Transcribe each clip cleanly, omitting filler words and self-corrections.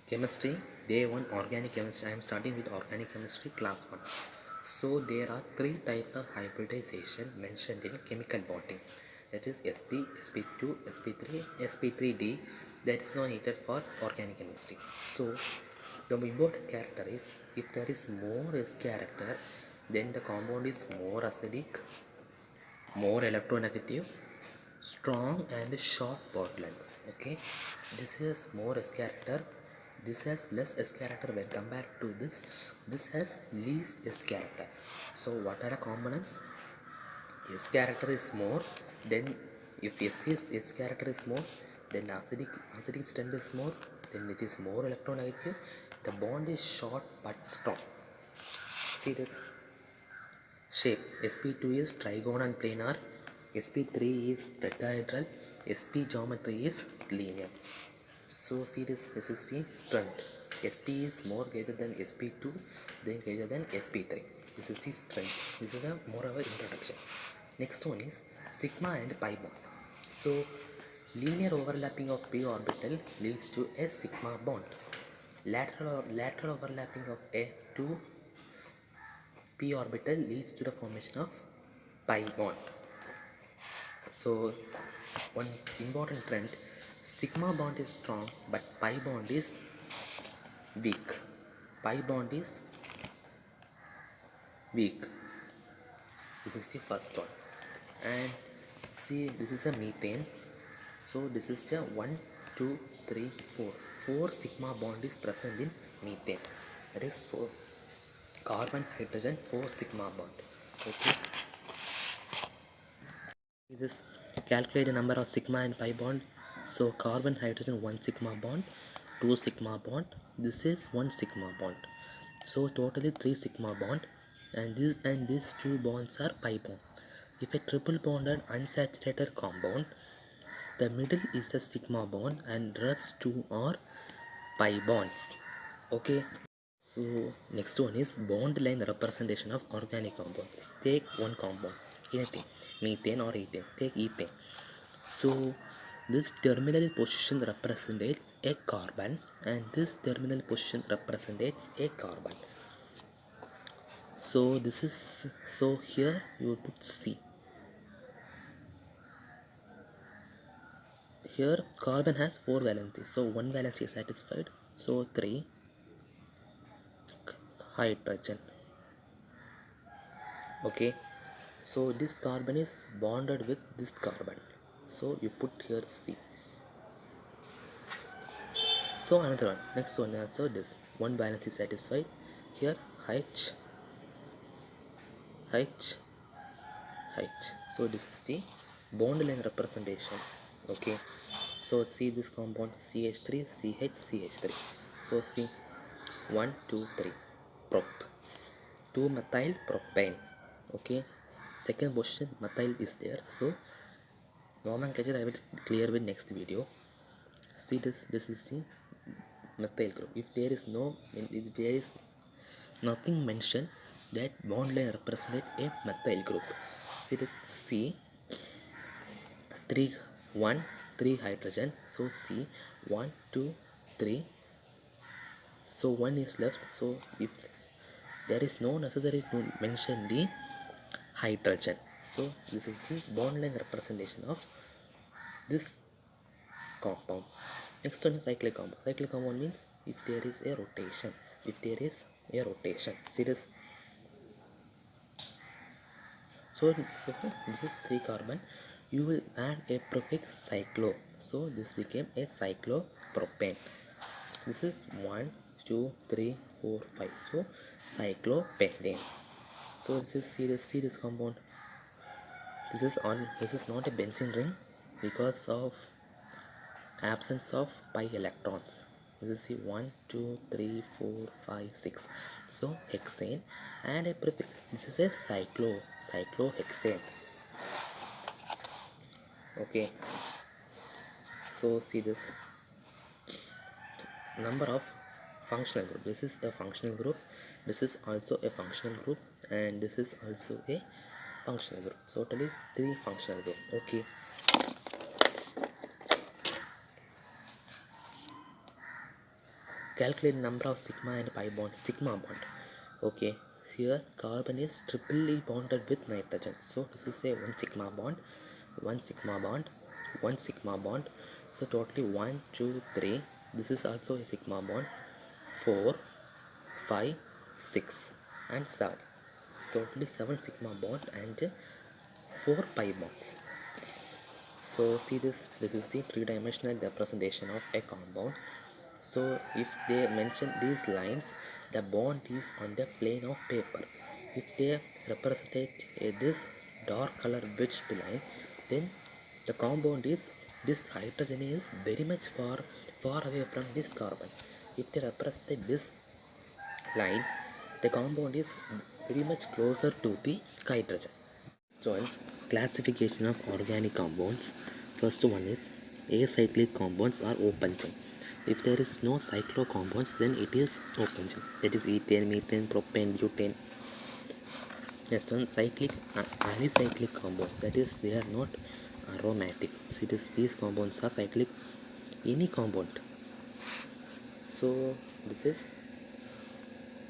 Chemistry, day 1, organic chemistry. I am starting with organic chemistry, class 1. So there are 3 types of hybridization mentioned in chemical bonding. That is sp, sp2, sp3, sp3d. That is not needed for organic chemistry. So the important character is, if there is more s character, then the compound is more acidic, more electronegative, strong and short bond length. Okay, this is more s character, this has less s character when compared to this has least s character. So what are the components? S character is more, then if s character is more, then acidic strength is more, then it is more electronegative, the bond is short but strong. See this shape, sp2 is trigonal planar, sp3 is tetrahedral, sp geometry is linear. So see this is the strength. sp is more greater than sp2, then greater than sp3. This is the strength. This is a more of an introduction. Next one is sigma and pi bond. So linear overlapping of p orbital leads to a sigma bond. Lateral overlapping of a 2 p orbital leads to the formation of pi bond. So one important trend, sigma bond is strong but pi bond is weak. Pi bond is weak. This is the first one. And see, this is a methane. So this is the 1 2 3 4 4 sigma bond is present in methane. That is 4 carbon hydrogen 4 sigma bond. Okay, this calculate the number of sigma and pi bond. So carbon hydrogen 1 sigma bond, 2 sigma bond, this is 1 sigma bond, so totally 3 sigma bond, and these two bonds are pi bond. If a triple bonded unsaturated compound, the middle is a sigma bond and rest two are pi bonds. Okay, so next one is bond line representation of organic compounds. Take one compound, anything, methane or ethane. Take ethane. So this terminal position represents a carbon and this terminal position represents a carbon. So this is, so here you will put C. Here carbon has 4 valencies, so one valency is satisfied, so 3 hydrogen. Okay, so this carbon is bonded with this carbon, so you put here C. So another one, next one also this one valence is satisfied, here H. So this is the bond line representation. Okay, so see this compound CH3 CH3. So see 1 2 3 prop 2 methyl propane. Okay, second position methyl is there, so nomenclature I will clear with next video. See this is the methyl group. If there is nothing mentioned, that bond line represents a methyl group. See this C 3 1 3 hydrogen, so C 1 2 3, so 1 is left, so if there is no necessary to mention the hydrogen. So this is the bond line representation of this compound. Next one is cyclic compound. Cyclic compound means if there is a rotation. See this. So this is 3 carbon. You will add a prefix cyclo. So this became a cyclopropane. This is 1 2 3 4 5. So cyclopentane. So this is see this compound. This is not a benzene ring because of absence of pi electrons. This is the 1 2 3 4 5 6. So hexane and a prefix. This is a cyclohexane. Okay, so see this number of functional group. This is a functional group, this is also a functional group, and this is also a functional group. So totally 3 functional group. Okay, Calculate number of sigma and pi bond. Sigma bond. Okay, here carbon is triply bonded with nitrogen. So this is a one sigma bond, one sigma bond, one sigma bond. So totally 1, 2, 3. This is also a sigma bond. 4, 5, 6 and 7. Totally 7 sigma bond and 4 pi bonds. So see this is the three-dimensional representation of a compound. So if they mention these lines, the bond is on the plane of paper. If they represent this dark color wedged line, then the compound is, this hydrogen is very much far away from this carbon. If they represent this line, the compound is very much closer to the hydrogen. Next one, classification of organic compounds. First one is acyclic compounds are open chain. If there is no cyclo compounds, then it is open chain. That is ethane, methane, propane, butane. Next one, cyclic alicyclic compounds. That is, they are not aromatic. See this, these compounds are cyclic. Any compound. So this is,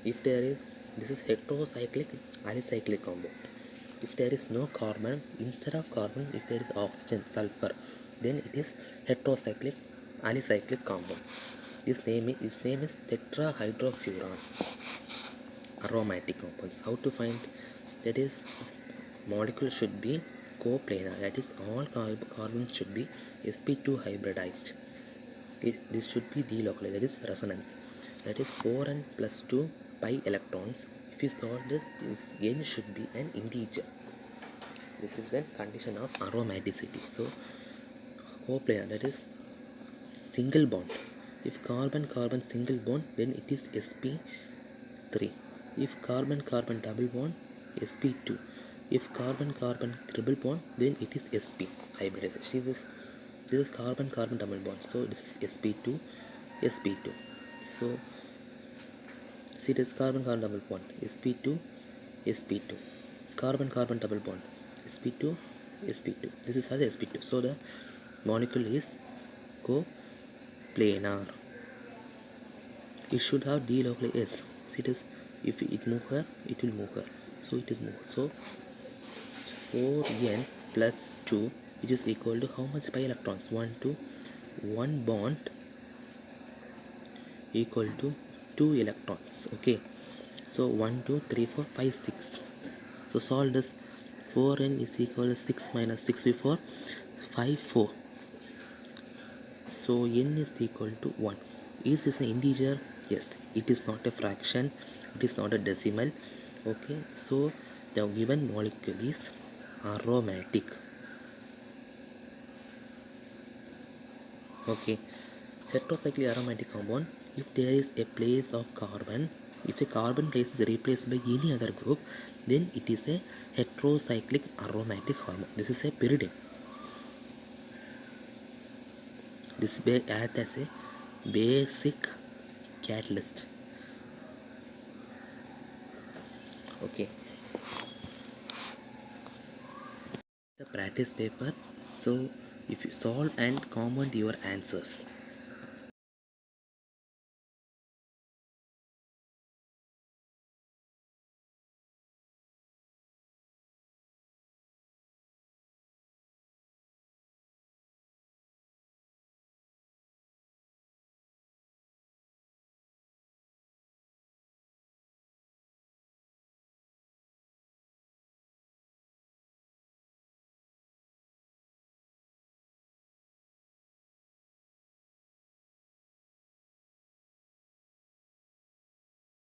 if there is, this is heterocyclic alicyclic compound. If there is no carbon, instead of carbon, if there is oxygen, sulfur, then it is heterocyclic alicyclic compound. Its name is Tetrahydrofuran. Aromatic compounds. How to find? That is, molecule should be coplanar. That is, all carbon should be sp2 hybridized. This should be delocalized. That is resonance. That is 4n plus 2 pi electrons. If you solve this n should be an integer. This is a condition of aromaticity. So coplanar, that is single bond. If carbon single bond, then it is sp3. If carbon double bond, sp2. If carbon triple bond, then it is sp hybridization. See this is carbon double bond. So this is sp2. So see this carbon double bond, sp2. Carbon double bond, sp2. This is also sp2. So the molecule is coplanar. It should have delocalized S. See this, if it move here, it will move here. So it is move. So 4n plus 2, which is equal to how much pi electrons? 1, 2. 1 bond equal to 2 electrons. Okay, so 1, 2, 3, 4, 5, 6. So solve this. 4n is equal to 6 minus 6 before 5, 4. So n is equal to 1. Is this an integer? Yes. It is not a fraction. It is not a decimal. Okay, so the given molecule is aromatic. Okay, heterocyclic aromatic compound. If there is a place of carbon, if a carbon place is replaced by any other group, then it is a heterocyclic aromatic hormone. This is a pyridine. This acts as a basic catalyst. Okay, the practice paper. So if you solve and comment your answers.